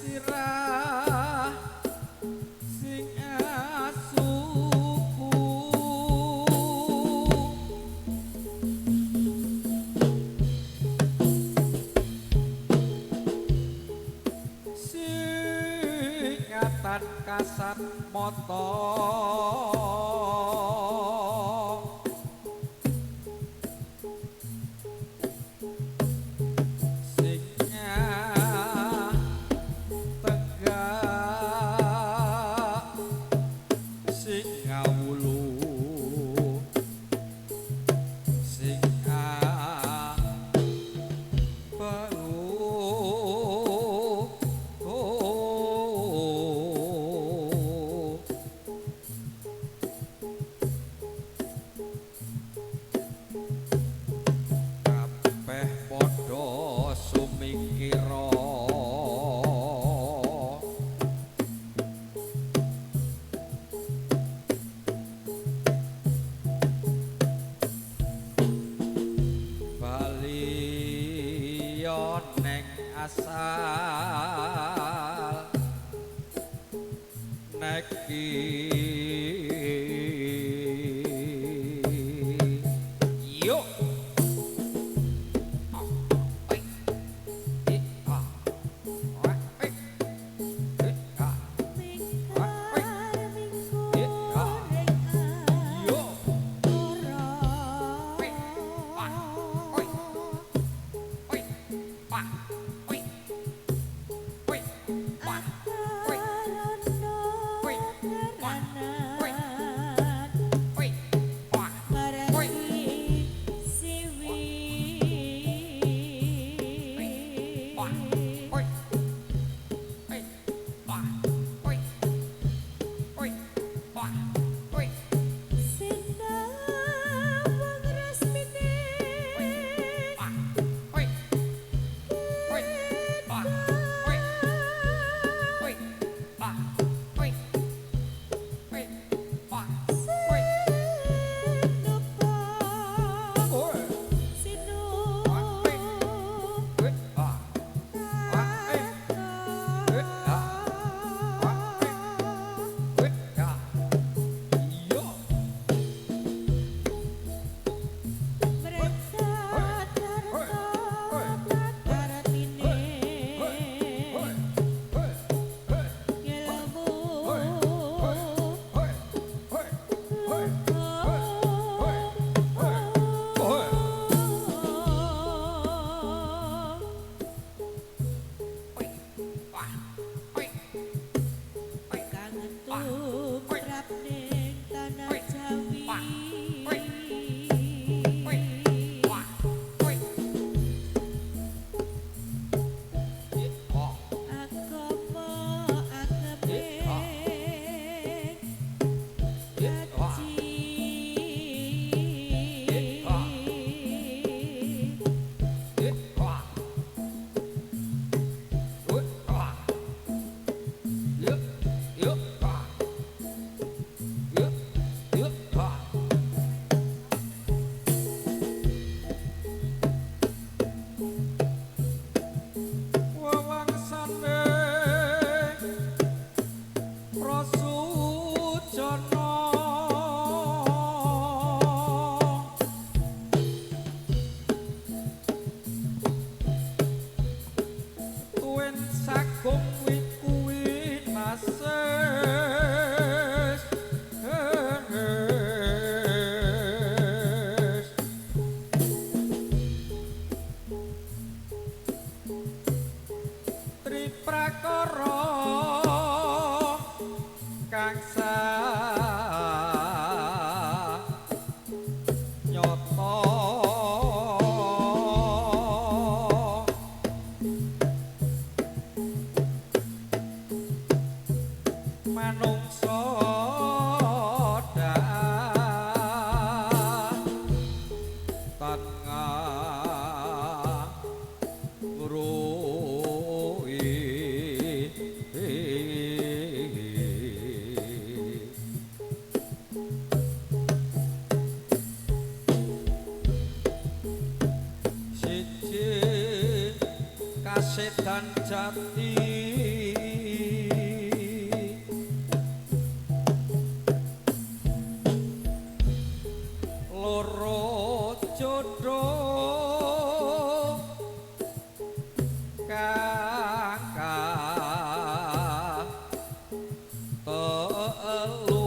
sirah sing asuku sing ngatan kasat mata asal neki yo sedan jati rangka telu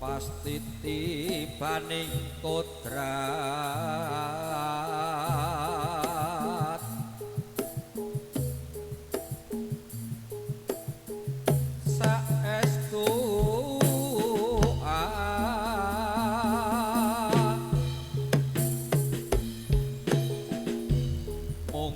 pasti tibaning kodrat saestu mung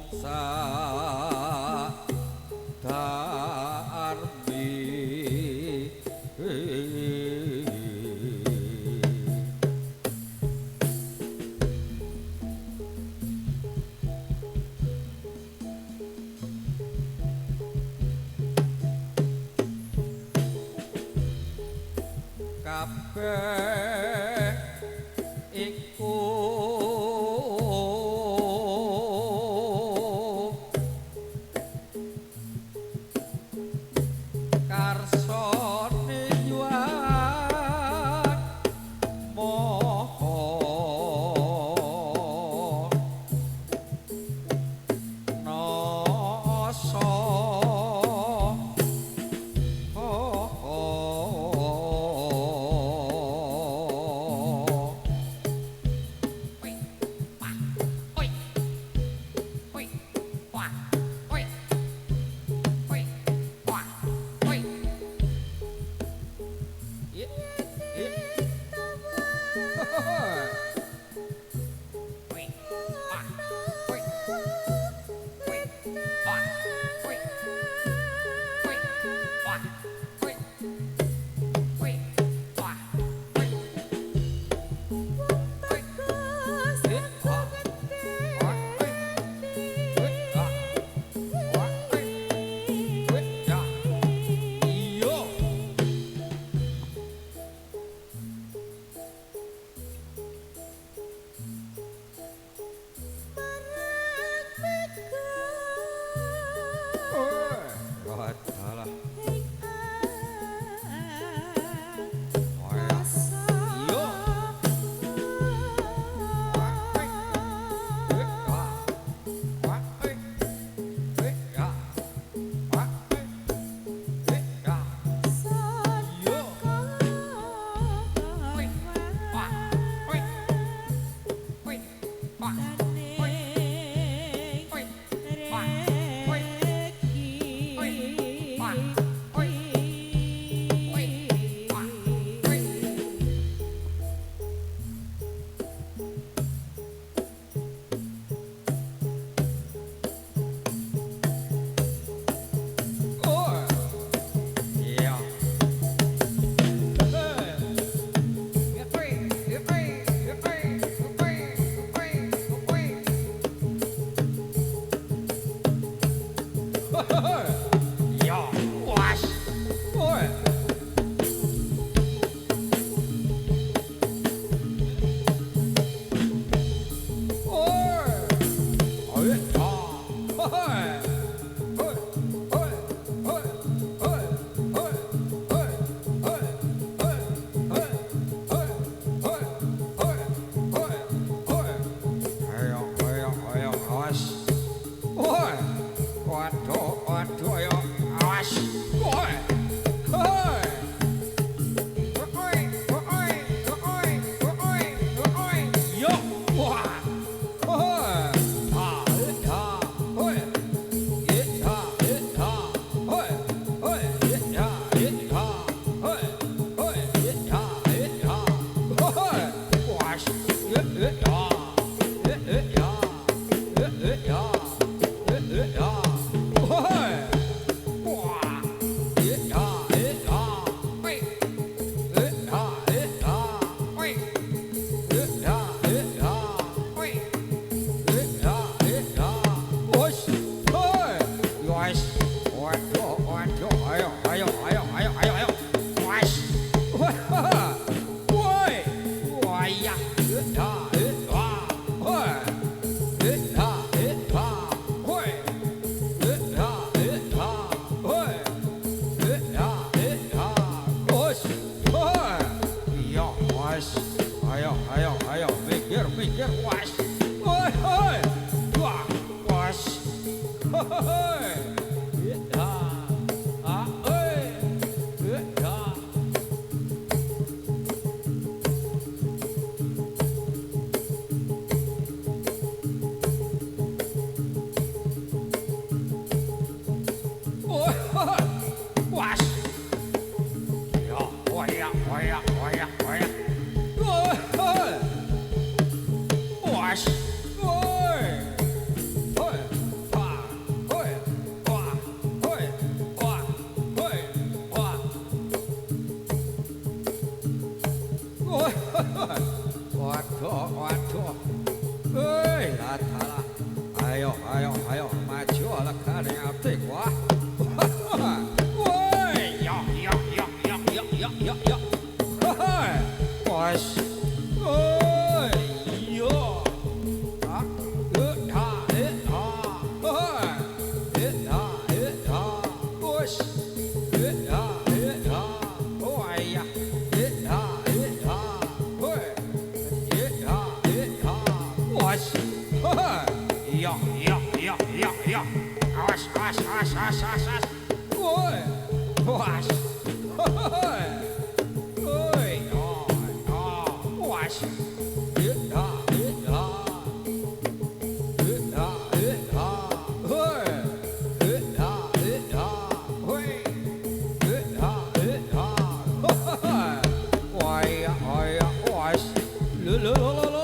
kabeh iku karsane yuwak moho noso Waduh, waduh. Latala. Ayo, ayo, ayo, maju lekane apik wah. Woi, yo, yo, yo, yo, yo, yo, yo, yo. Wes. Woi, yo. Ha, ha, ha. Ha, ha. Wes. Ha, ha. Oh, iya. Ha, ha. Woi. Was. Ja, ja, ja, ja, ja. Was, was, was, was, was, was. Oi. Was. Oi. Oi. Was. Ja, ja. Ja, ja. Oi. Ja, ja. Oi. Ja, ja. Oi, oi, was. Lo, lo, lo, lo, lo.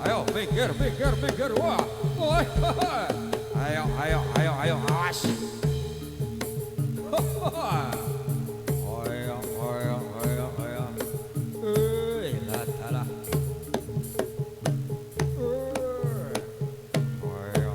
Ayo, pikir, pikir, pikir, wah, ayo, ayo, ayo, ayo, awas. Ayo, ayo, ayo, ayo. Latala. Ayo.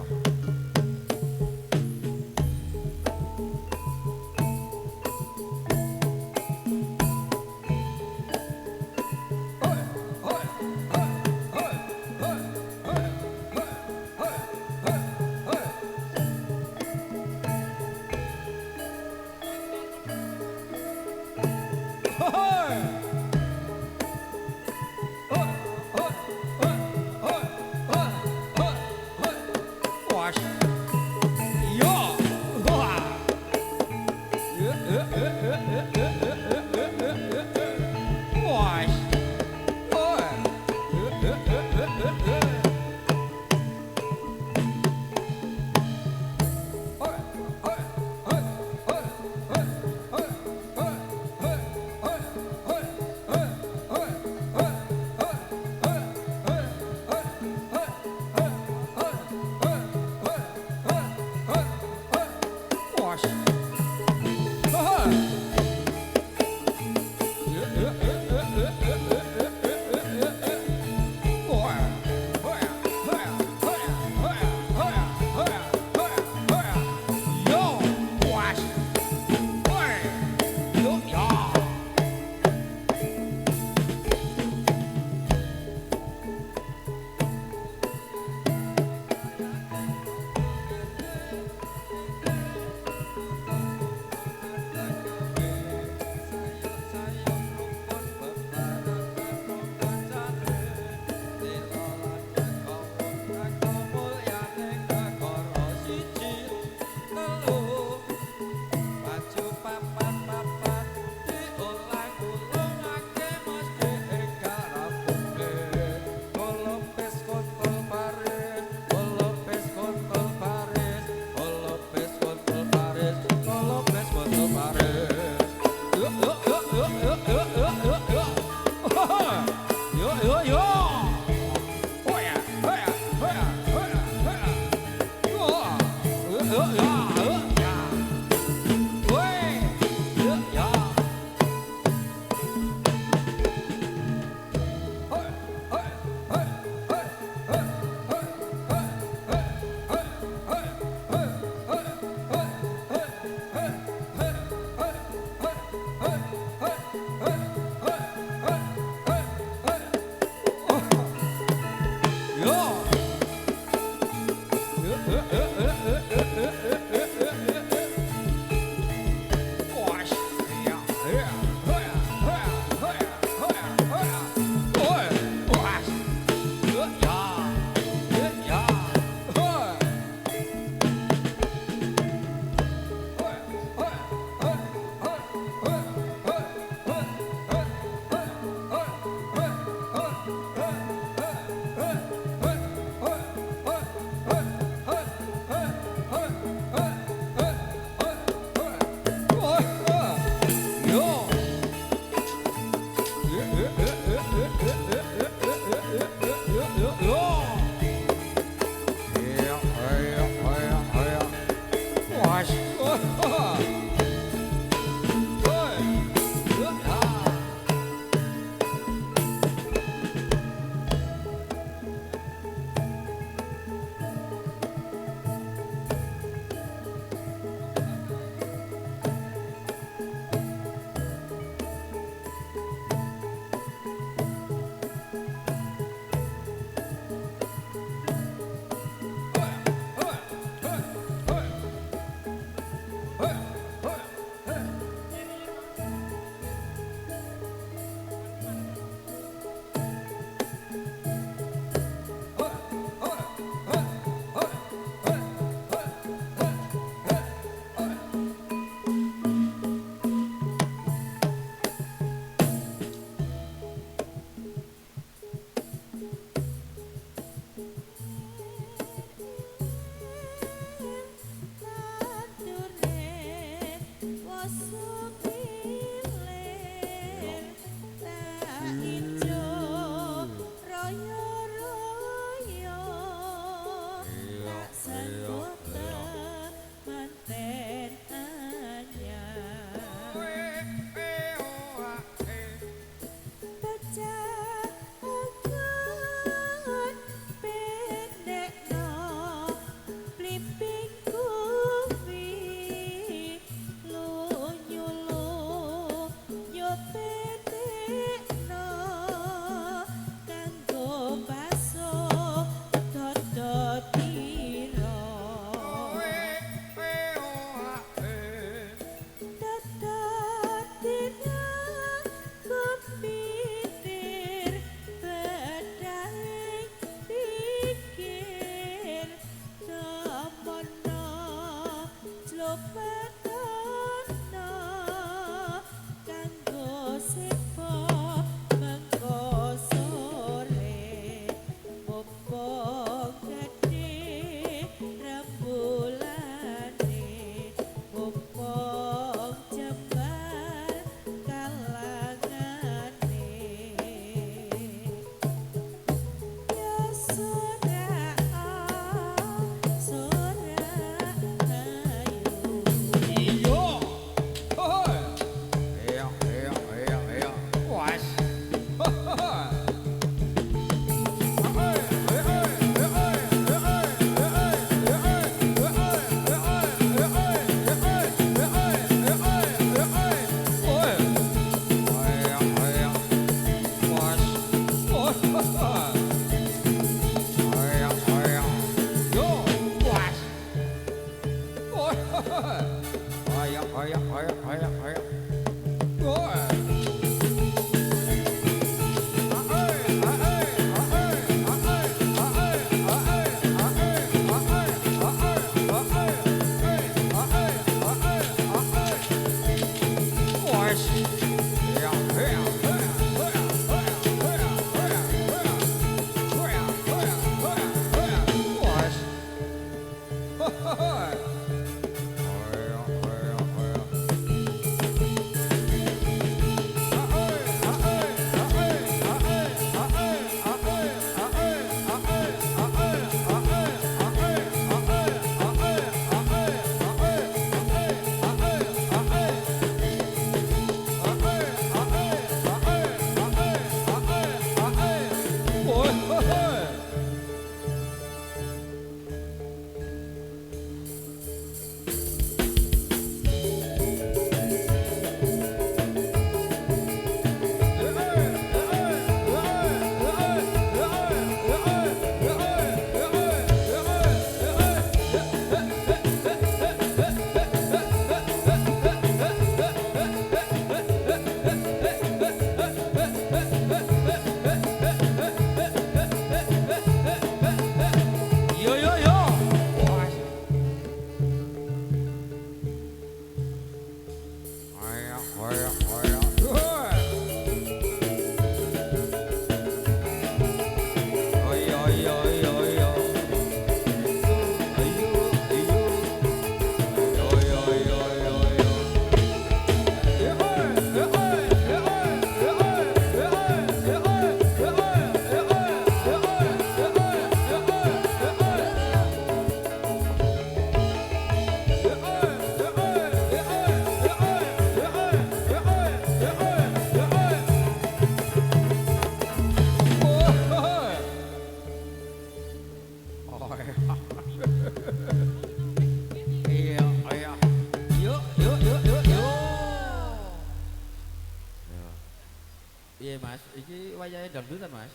Mas, iki wayahe dangdutan Mas.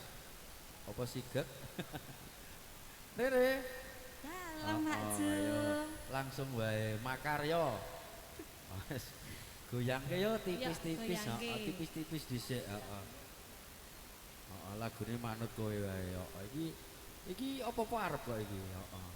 Apa sigek? Rere. Dalam Pak Jum. Langsung wae makarya. Mas, goyangke yo tipis-tipis, heeh, tipis-tipis dhisik, heeh. Heeh, lagune manut kowe wae, heeh. Iki apa-apa arep kok iki, heeh.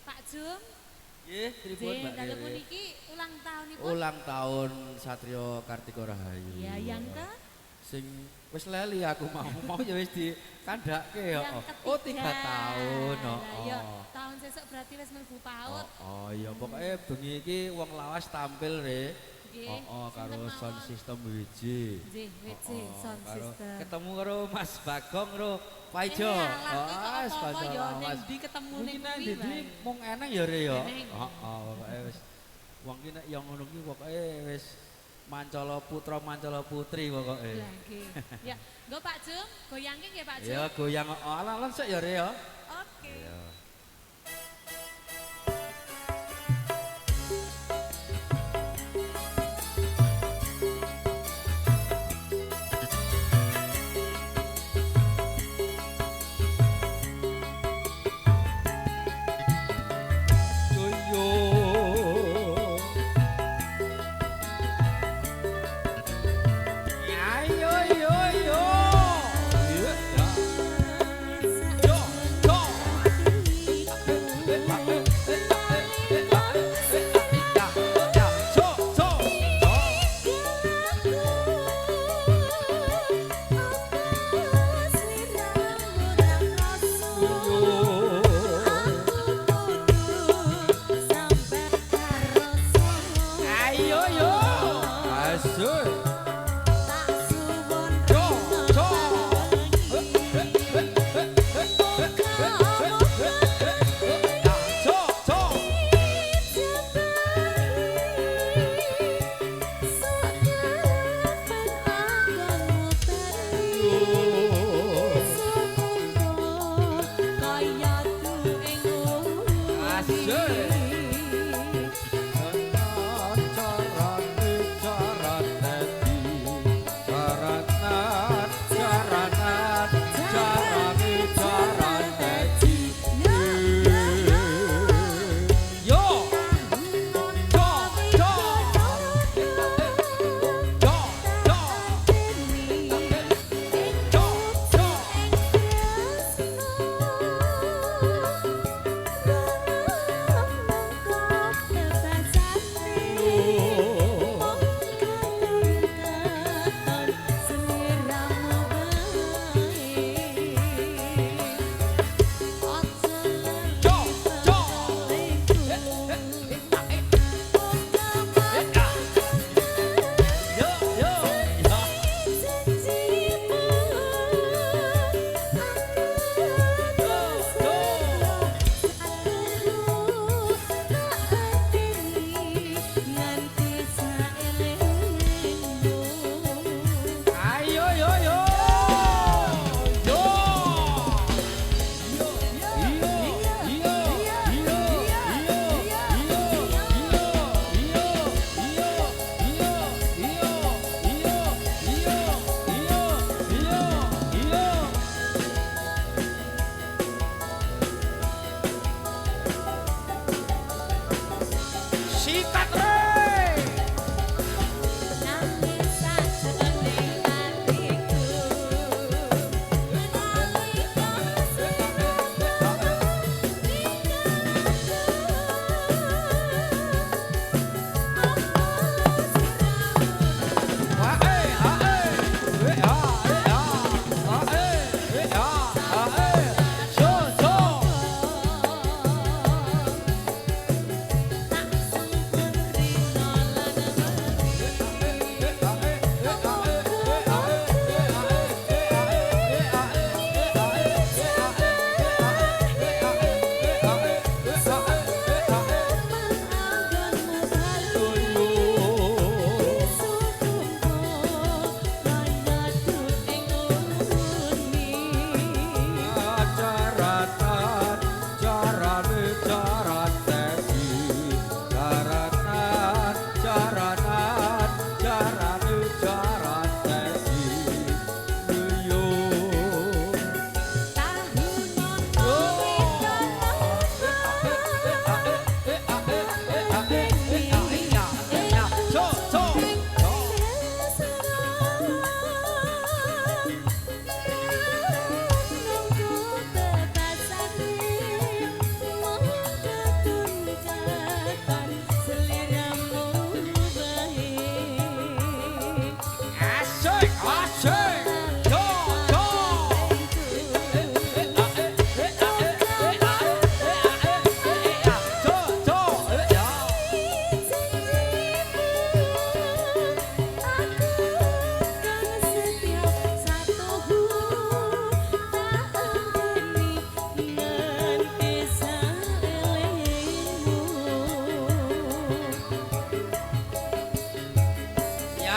Pak Jum. Nggih, pripun Mbak Dalam Rere? niki ulang tahunipun. Ulang tahun Satrio Kartika Rahayu. Ya, yang ke? Sing wis lali aku mau ya wis dikandhake ya. Oh 3 tahun. Ya, tahun sesuk berarti wis mlebu PAUD. Oh iya pokoke bengi iki wong lawas tampil Re. Nggih. Karo sound system WJ. Nggih, WJ sound system. Ketemu karo Mas Bagong karo Paijo. Wes kanca ya ning ndi ketemune kuwi wae. Mung eneng ya Re ya. Heeh, pokoke wis wong ki nek yo ngono ki pokoke wis Mancala putra Mancala putri pokoke. Lah nggih. Ya, nggo Pak Jum, goyangke nggih Pak Jum. Ya goyang alon-alon sik ya Re ya. Oke.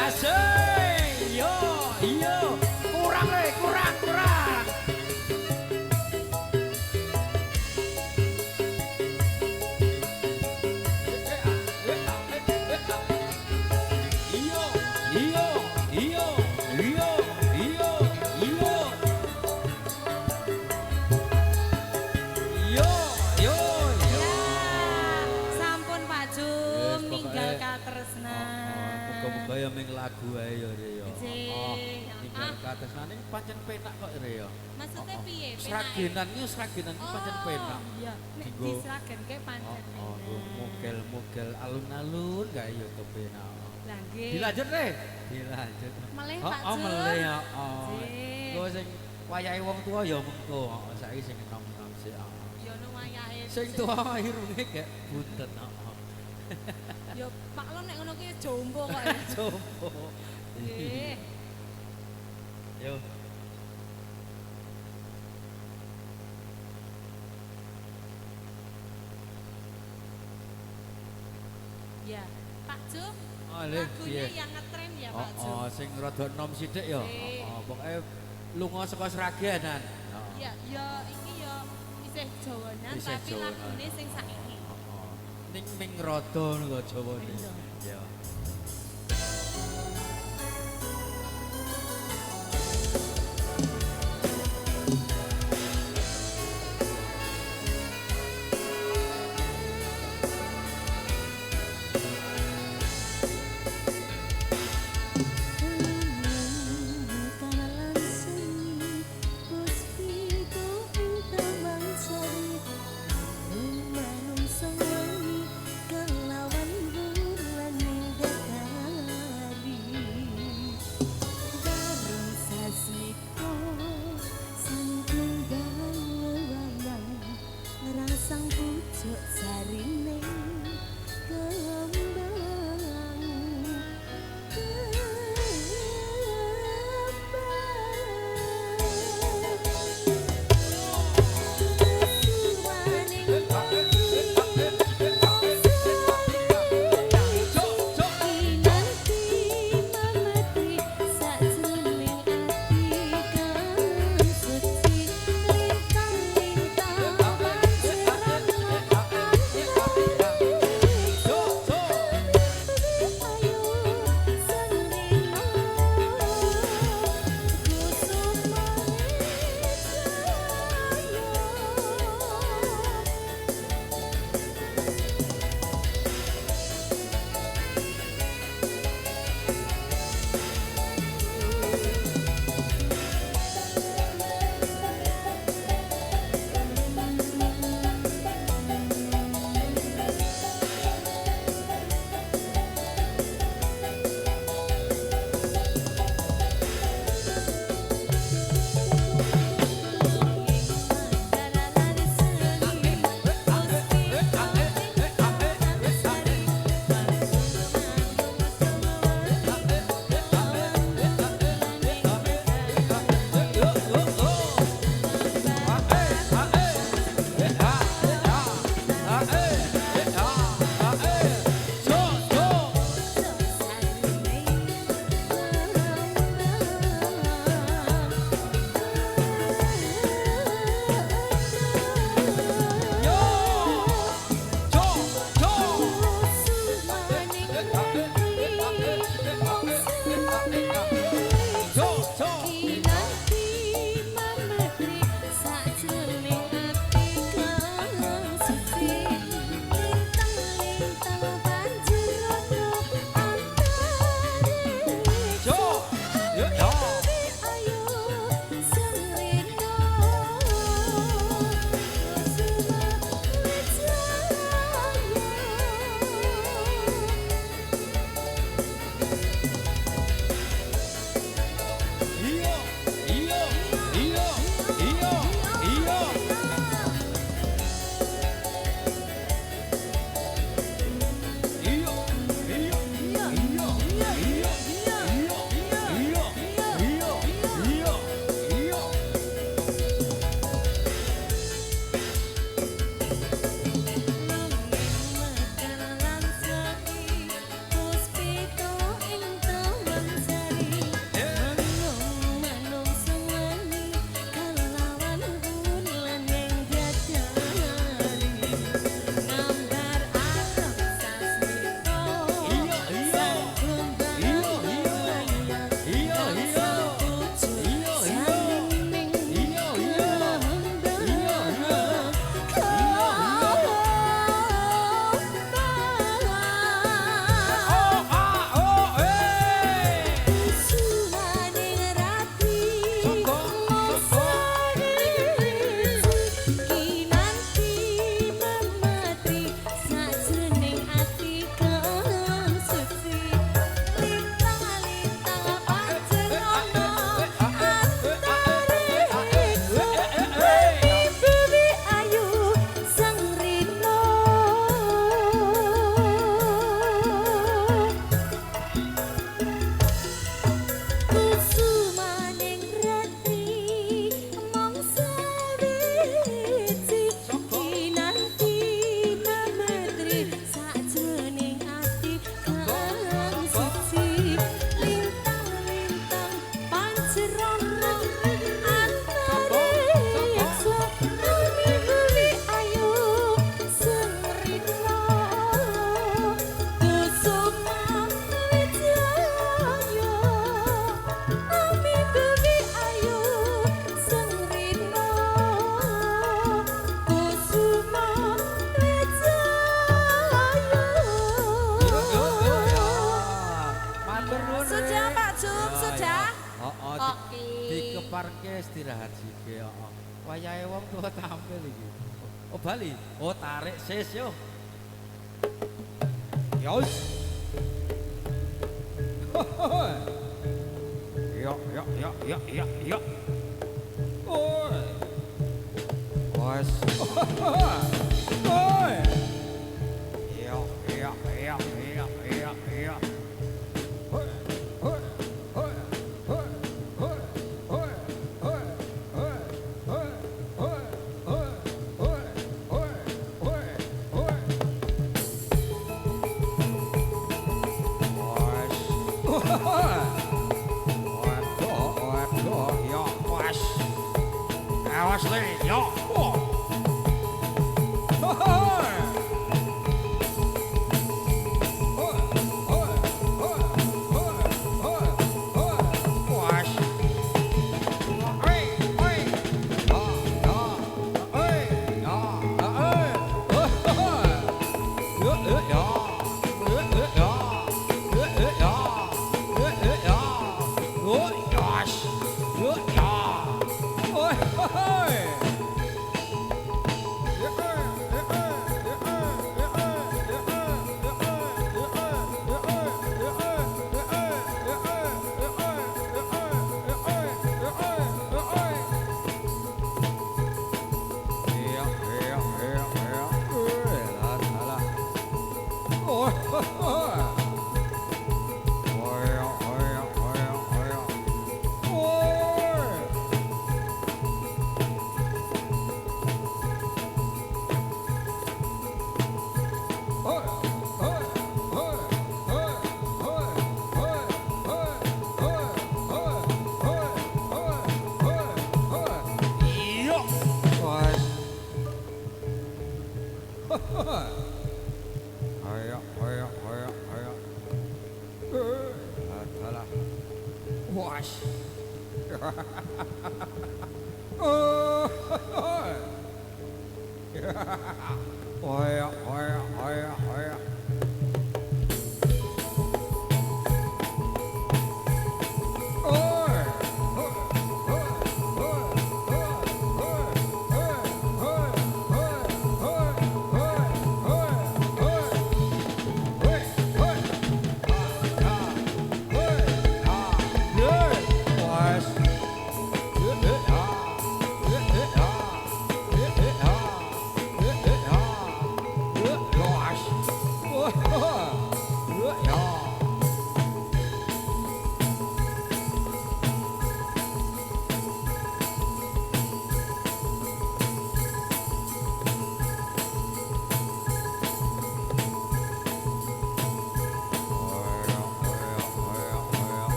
Asik. Yo, iyo. Kurang le, kurang. Iyo, iyo, iyo, iyo, iyo, iyo. Yo, yo, yo. Ya, sampun Pak Jum, Yes, ninggal pokoknya- katresnan. Muga-muga ya ming lagu ae ya Re ya. Sing, Ninggal katresnan ini pancen penak kok Re ya. Maksudnya piye? penake? Sragenan iki pancen penak. Iya, nek Dinggo- disragenke pancen Oh, enak. mugel-mugel alun-alun kae ya kepenak. Lah nggih. Dilanjut Re. Dilanjut. Meleh, Oh, Pak oh Jun. meleh ya. Oh. Sik. Lho sing wayahe wong tua ya mengko. Oh, saiki sing enom-enom sik. Oh. Yo no wayahe. Sing tua irunge gak buntet. Oh. Yo Pak Lon nek ngono ki jombo kok. ya. Coba. Nggih. Yo. Ya, Pak Jum. Oh, lho, Lagunya piye? yang ngetren ya Pak Jum. Oh, sing rada enom sithik ya. Sik. Oh, pokoke lunga saka Sragenan. Ya, ya iki ya isih Jawanan Isih tapi Jawanan. lagune sing saiki. Oh. Ning ming rada lho Jawane. Iya. Ya. Kelawan bulan Oke. Dikeparke istirahat sithik, heeh. Wayahe wong tuwa tampil iki. Oh bali. Oh tarik sis yo. Yos. Ya. Oi. Was. Oi. Ya. Hoi. Awas le, yo.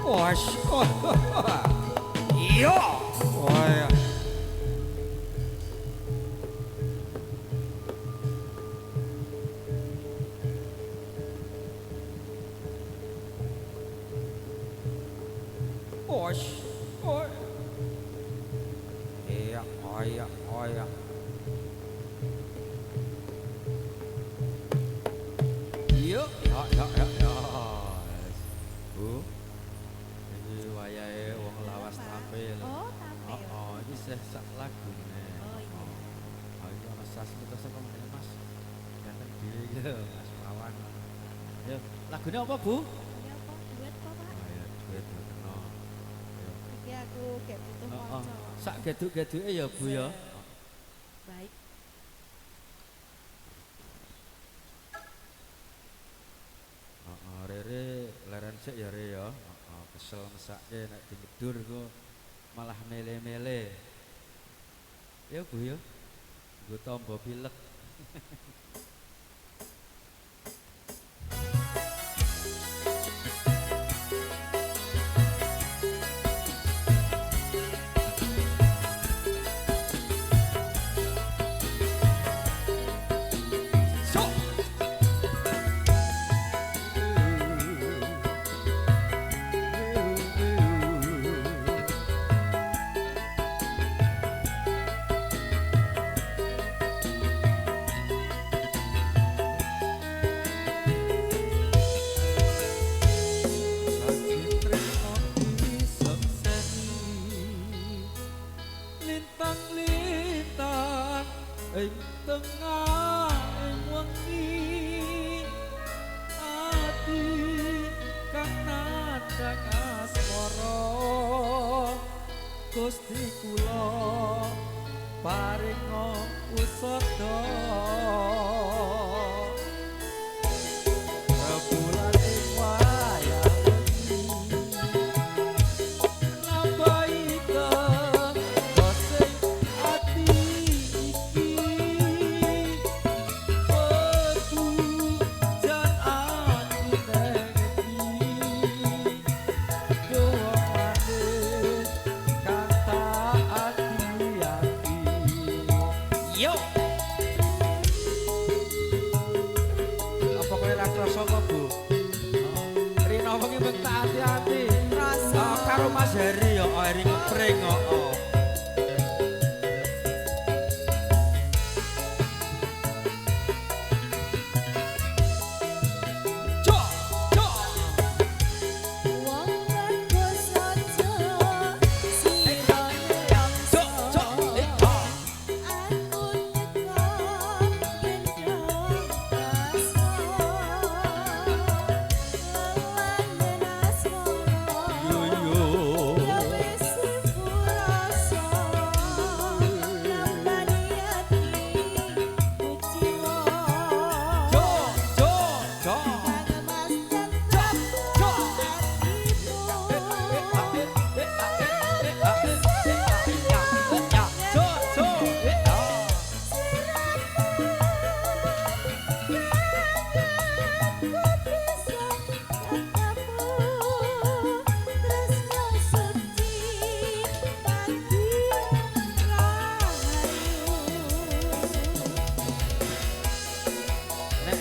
Wash. Yo. Oh ya. Osh, oi. Iya, iya, iya. Yuk, ya, ya, ya, ya. Bu, ini wayahe wong lawas tampil. Oh, tampil. Oh, ini sak lagune. Oh, iya. Oh, ini ana sas kita sapa ngene Mas. Ganteng dhewe iki Mas Wawan. Ya, lagune apa, Bu? Ini apa? Duet apa, Pak? Oh, ya, duit kena. Ya. Iki aku gak butuh Oh, kanca. sak geduk-geduke ya, Bu ya. Baik. Rere leren sik ya Re ya. Kesel mesake nek dimedur kok malah mele-mele. Ya Bu ya. Nggo tamba pilek. Lintang-lintang ing tengah ing wengi ati kang nadang asmara Gusti kula paringa usada rebulan ing wayah hati-hati karo Mas Heri ya Heri ngepring kok.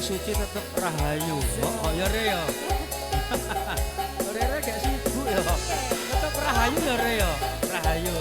Suci tetep rahayu. Oh ya Re ya. Rere gak sibuk ya. Tetep rahayu ya Re ya. Rahayu.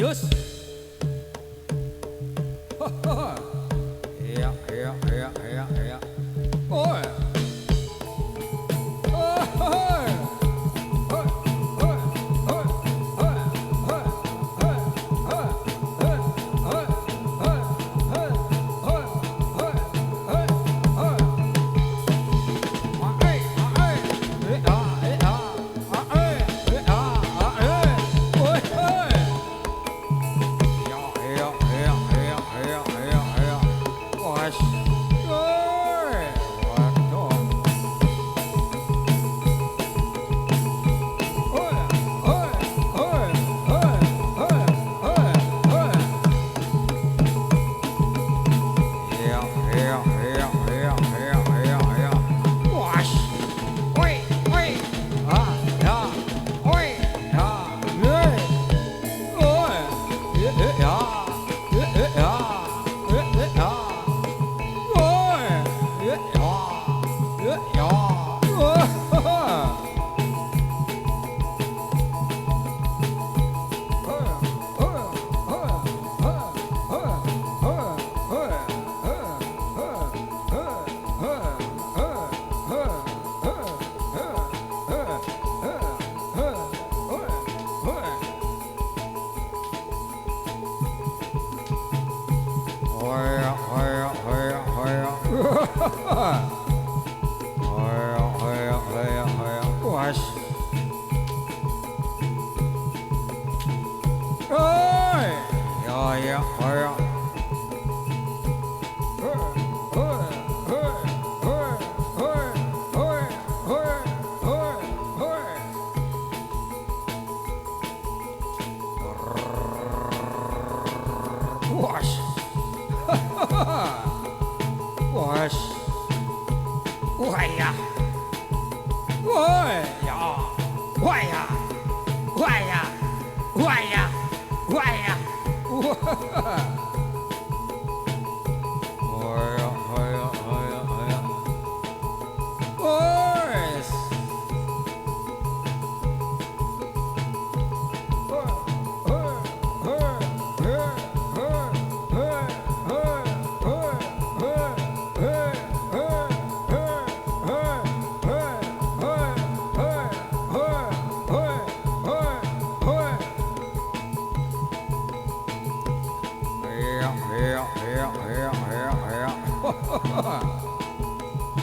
Yus. Iya, iya, iya, iya, iya. Oi.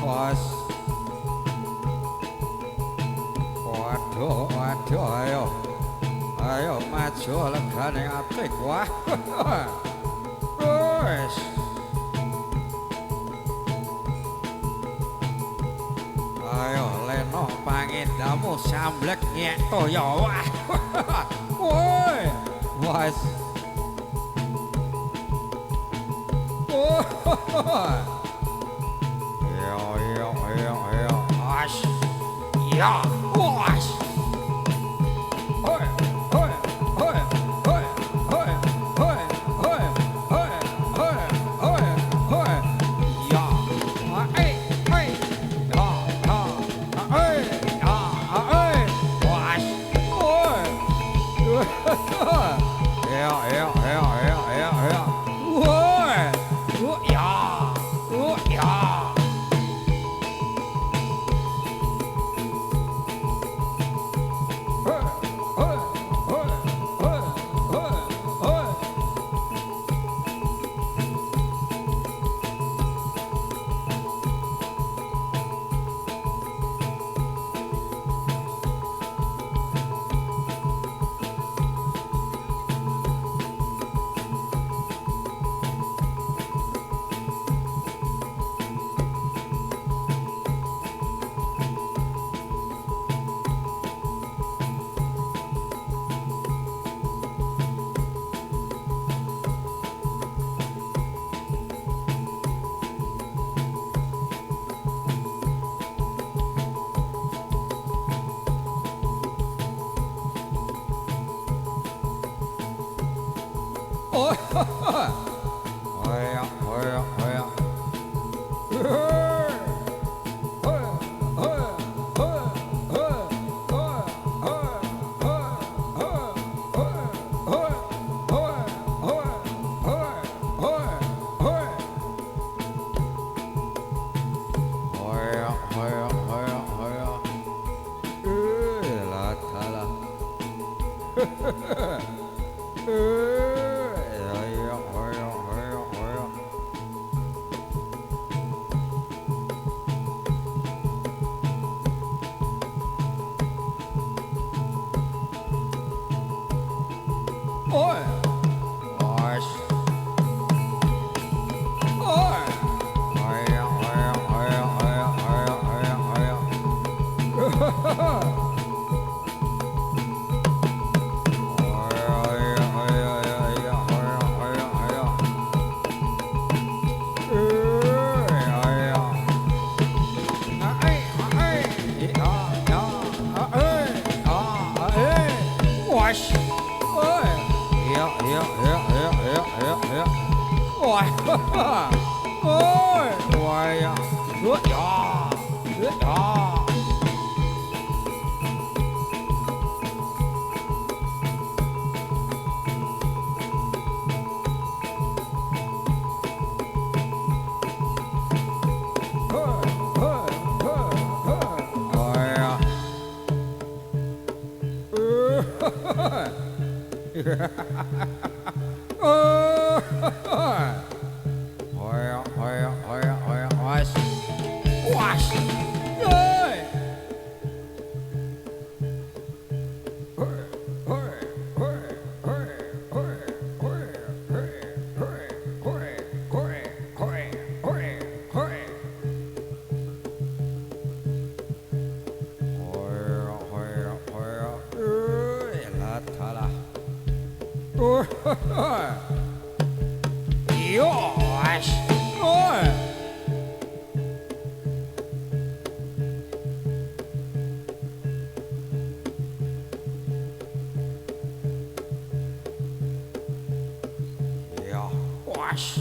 Pas. Waduh, waduh, ayo. Ayo maju legane atik wah. Wes. Ayo leno pangindamu samblek nyek toya wah. Woi. Wes. Yo yo yo yo. Ash. Ja, was. Hoi, hoi, hoi, hoi, hoi, hoi, hoi, hoi, hoi, hoi, hoi. Ja, hey, hey. Ja, ja, hey, ja, hey. Was. Hoi. Ja, ja, ja, ja, ja, ja. Hoi. Ja, ja. Ôi, ôi, ôi, ướt giò, ướt giò. Yosh! Oi! Yeah, wash!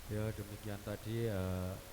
Ya demikian tadi